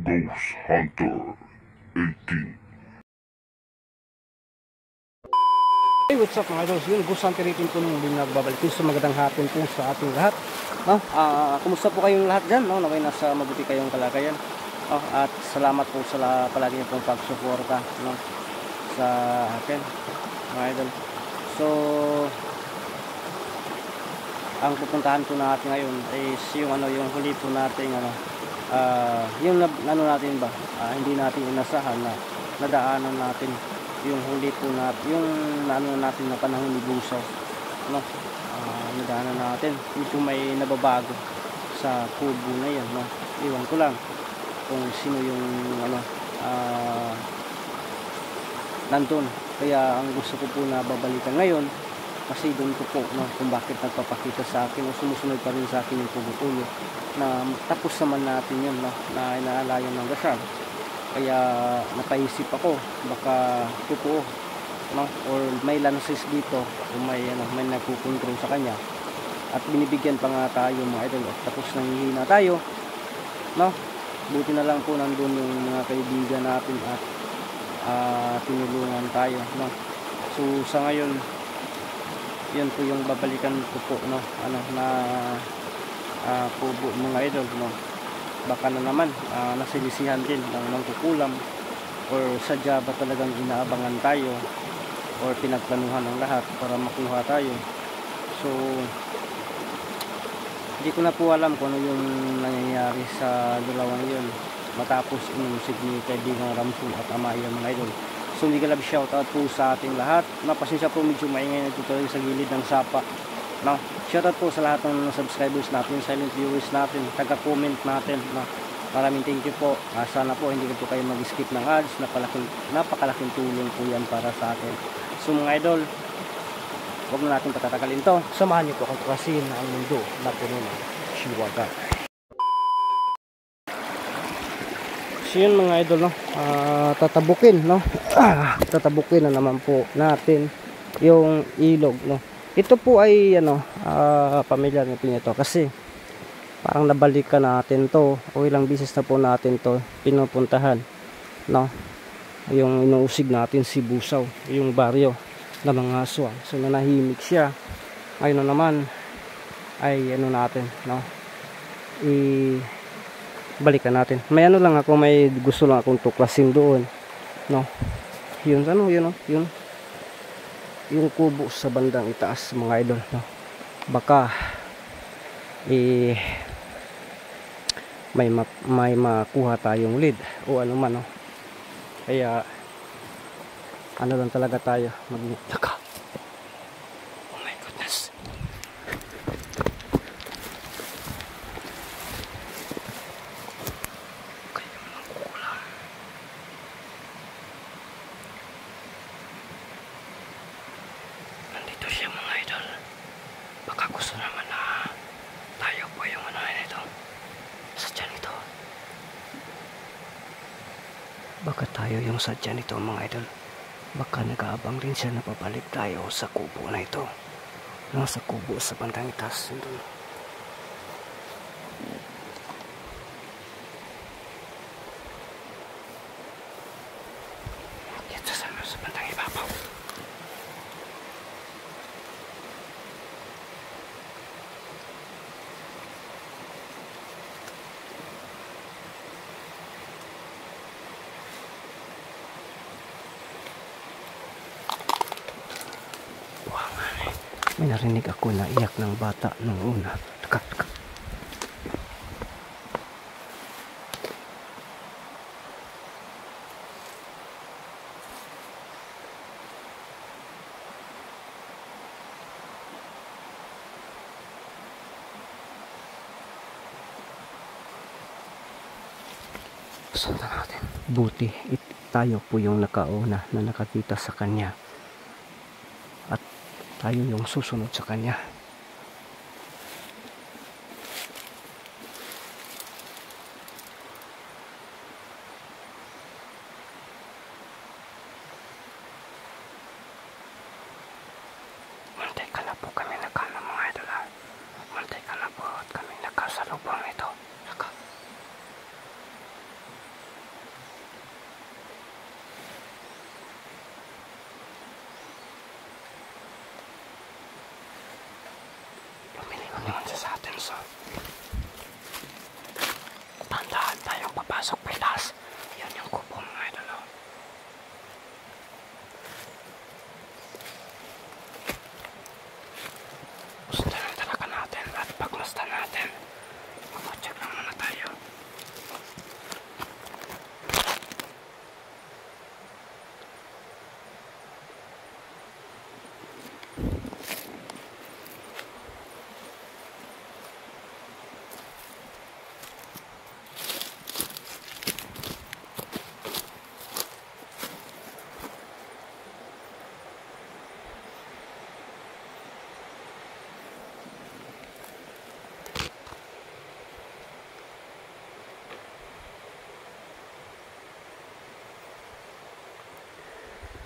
Ghost Hunter 18. Hey, what's up mga idol? Yun, Ghost Hunter 18 po nung nagbabalik. So magandang hapon po sa ating lahat. No? Kumusta po kayong lahat dyan? No? Naway nasa mabuti kayong kalagayan. At salamat po sa palagi pong pagsuporta, no? Sa akin mga idol. So ang pupuntahan po natin ngayon is yung yung huli po natin yung natin ba, hindi natin inasahan na nadaanan natin yung huli po natin, yung natin na panahon ni Busaw, no? Nadaanan natin medyo may nababago sa kubo na yan, no? Iwan ko lang kung sino yung nandun, kaya ang gusto ko po na babalikan ngayon kasi doon ko po, no, kung bakit nagpapakita sa akin o sumusunod pa rin sa akin yung pugutulo na tapos naman natin yun, no, na inaalayan ng Rizal. Kaya napaisip ako baka totoo, no, or may lances dito o may nagkukontrol sa kanya at binibigyan pa nga tayo mga idol at tapos nanghihina tayo, no. Buti na lang po nandun yung mga kaibigan natin at tinulungan tayo, no. So sa ngayon yun po yung babalikan ko po, no, kubo mga idol, no. Baka na naman nasilisihan din ng kukulam or sadya ba talagang inaabangan tayo or pinagplanuhan ng lahat para makuha tayo. So hindi ko na po alam kung ano yung nangyayari sa dalawang yun matapos inusig ni kaibigang Ramsul at Amaya mga idol. So hindi ka love shoutout po sa ating lahat. Napasensya po medyo maingay na tutorial sa gilid ng sapa, no? Shoutout po sa lahat ng subscribers natin, silent viewers natin, taga-comment natin, no? Maraming thank you po. Sana po hindi ko po kayo mag-skip ng ads. Napakalaking tulong po yan para sa atin. So mga idol, huwag na natin patatagalin to. Samahan niyo po kung tuklasin ang mundo na puno ng Shiwaga. So yun mga idol, no, tatabukin, no, tatabukin na naman po natin yung ilog, no. Ito po ay pamilyar natin ito kasi parang nabalikan natin to o ilang bisis na po natin to pinupuntahan, no, yung inuusig natin si Busaw, yung baryo na mga aswang. So nanahimik siya ngayon na naman ay natin, no, balikan natin. May lang ako, may gusto lang akong tuklasin doon, no. Yun yung kubo sa bandang itaas mga idol, no. Baka may makuha tayong lead o ano man, no. Kaya lang talaga tayo magmutaka. Oh my goodness. Baka tayo yung sadya nito mga idol. Baka nag-aabang rin siya na pabalik tayo sa kubo na ito. Nasa kubo sa bandang itaas. Ito sa bandang ibabaw. May narinig ako na iyak ng bata nung una. Teka. Sundan natin. Buti tayo po yung nakauna na nakakita sa kanya. Tayo yung susunod sa kanya. Mantay ka na po kami nakana mga idol. Mantay ka na po at kami nakasalubong ito. Saka pitas. Tandaan tayong papasok pitas. Yan yung kubo mga idol. Gusto lang talaga natin at pagmusta natin. Mag-check lang muna tayo.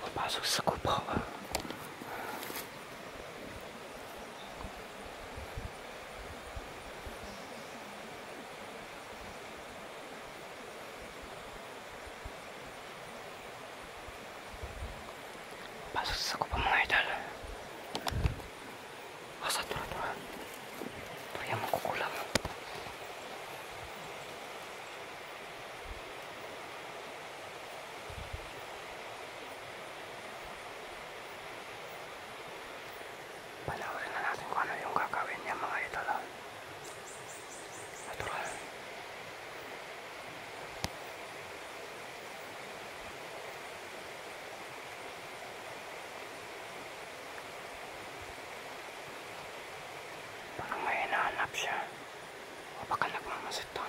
Papasok sa kubo. Pasok sa kubo mga idol. Asa tura-tura. Ito yung makukulang. Panoorin na natin kung ano yung gagawin niya mga idol. Natural. Parang may hinahanap siya. O baka nagmamasid to.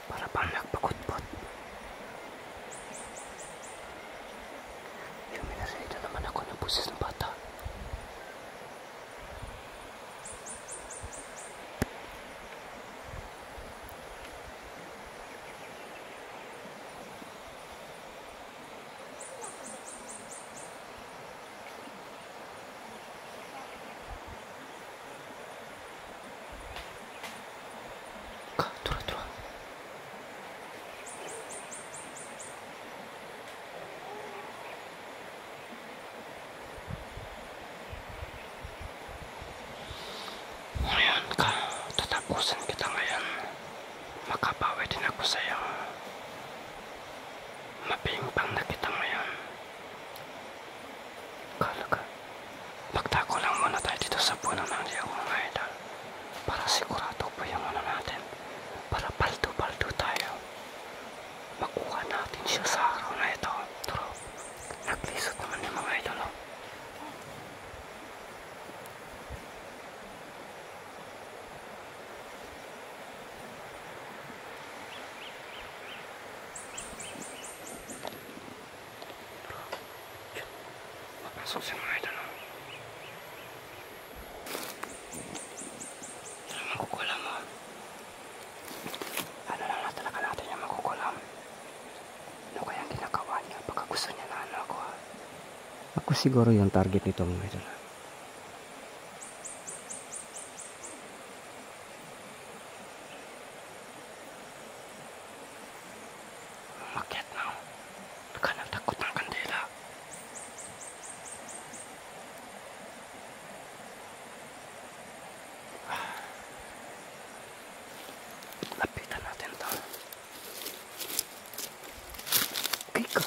Para bang nagpagutpot. Yung minasayda naman ako ng busis ng bata. Tura-tura. Ngayon ka, tatapusin kita ngayon. Makabawi din ako sa'yo. Mapimpang na kita ngayon. Kala ka, magtago lang muna tayo dito sa puno ng liyaw mga idol. Para sigurado pa yung ano natin. Para paldo-paldo tayo. Makuha natin siya sa araw na ito. Pero, naglisod naman yung mga idol. Mapasok siya mga idol. Ano makukulam mo? Ano lang na talaga natin yung makukulam? Ano kayang ginagawa niya? Baka gusto niya na ano ako. Ako siguro yung target nito mga idol. Umakyat na. Baka natakot ng kandila. Lapitan natin to. Okay ka.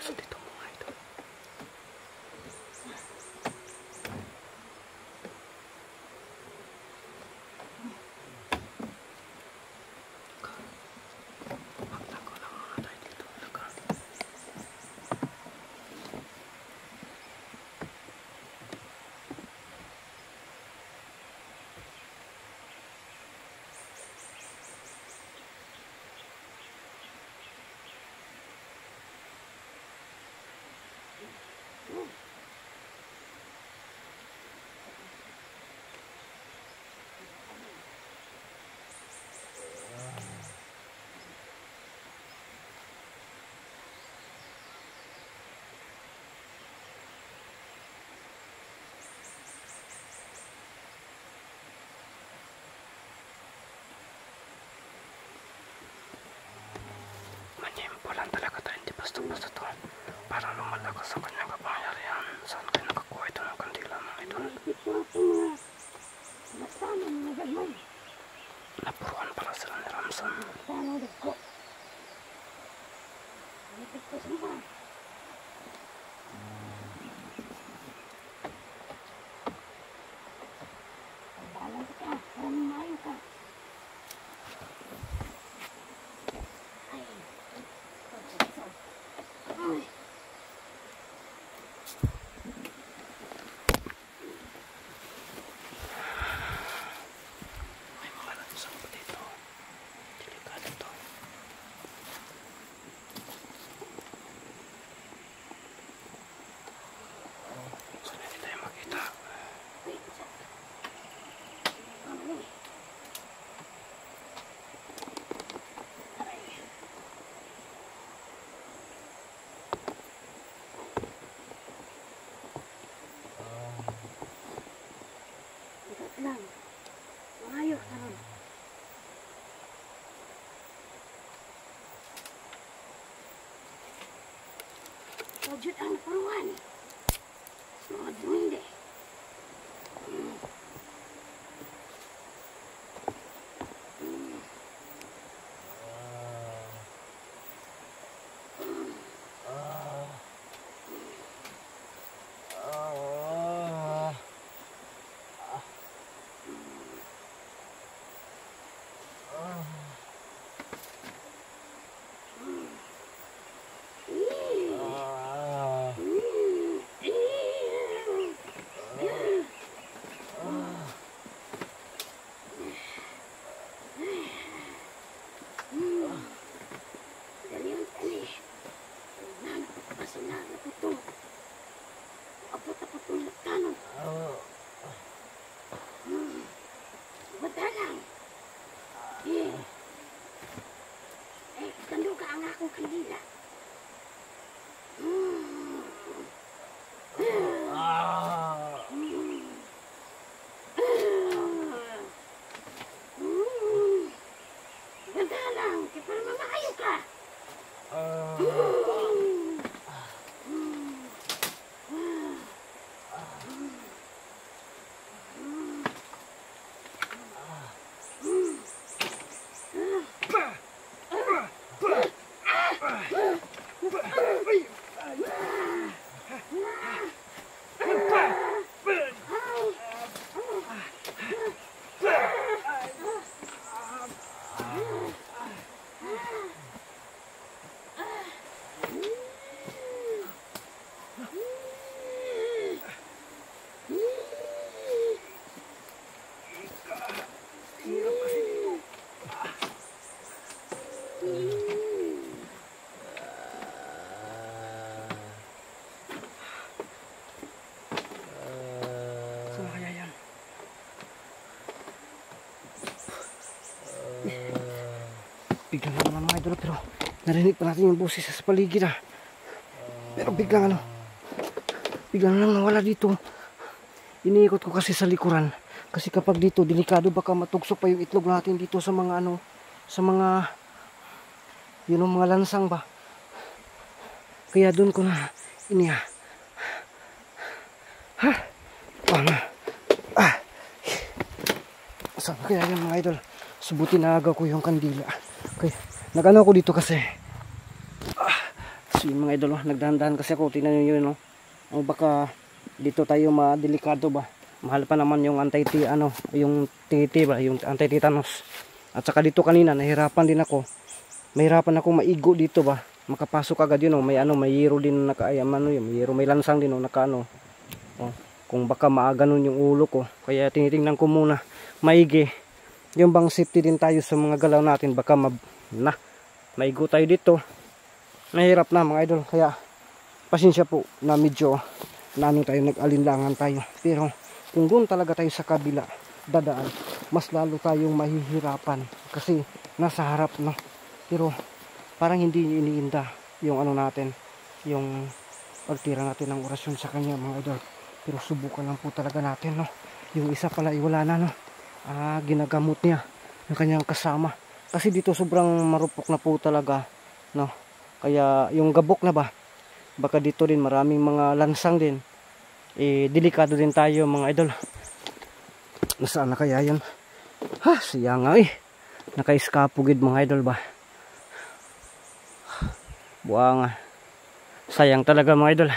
Dito mga idol. Magtago lang muna tayo dito. Manyempo lang talaga tayo, hindi basta-basta to. Para lumalakas ang kanyang kapangyarihan. Saan kayo nakakuha ito ng kandila mga idol? Napuruan pala sila ni Ramson. May mga lansang pa dito. Delikado to. Saan hindi tayo makita? Lang. Maayos na ron. Wajud ang paruan. Mga duwende. Kanduga ang akong kandila. Ganda lang, kaya para mamahayo ka. Saan kaya yan? Biglang lang naman mga idol, pero narinig pa natin yung boses sa paligid ah. Pero biglang lang nawala dito. Iniikot ko kasi sa likuran. Kasi kapag dito, delikado, baka matugsok pa yung itlog natin dito sa mga sa mga, yun ang mga lansang ba. Kaya doon ko na iniha. Ha? Paano? Saan kaya yan mga idol? Subutin na agaw ko yung kandila. Okay. Nag-ano ako dito kasi. Yung mga idol, nagdahan-dahan kasi ako. Tingnan nyo yun, no? O baka dito tayo madelikado ba. Mahal pa naman yung yung titi ba, yung anti-tetanus. At saka dito kanina nahirapan din ako. Mahirapan ako maigo dito ba. Makapasok agad yun, may may yero din may yero, may lansang din kung baka maaganon yung ulo ko. Kaya tinitingnan ko muna maigi. Yung bang safety din tayo sa mga galaw natin, baka maigo tayo dito. Mahirap na mga idol, kaya pasensya po na medyo tayo, nag-alinlangan tayo. Pero kung doon talaga tayo sa kabila dadaan, mas lalo tayong mahihirapan kasi nasa harap na. Pero parang hindi iniinda yung natin, yung pagtira natin ng orasyon sa kanya mga idol. Pero subukan lang po talaga natin, no. Yung isa pala wala na, no. Ginagamot niya yung kanyang kasama kasi dito sobrang marupok na po talaga, no. Kaya yung gabok na ba, baka dito din maraming mga lansang din. Delikado din tayo mga idol. Nasaan na kaya yun? Siya nga naka-escapugid mga idol ba. Buang sayang talaga mga idol.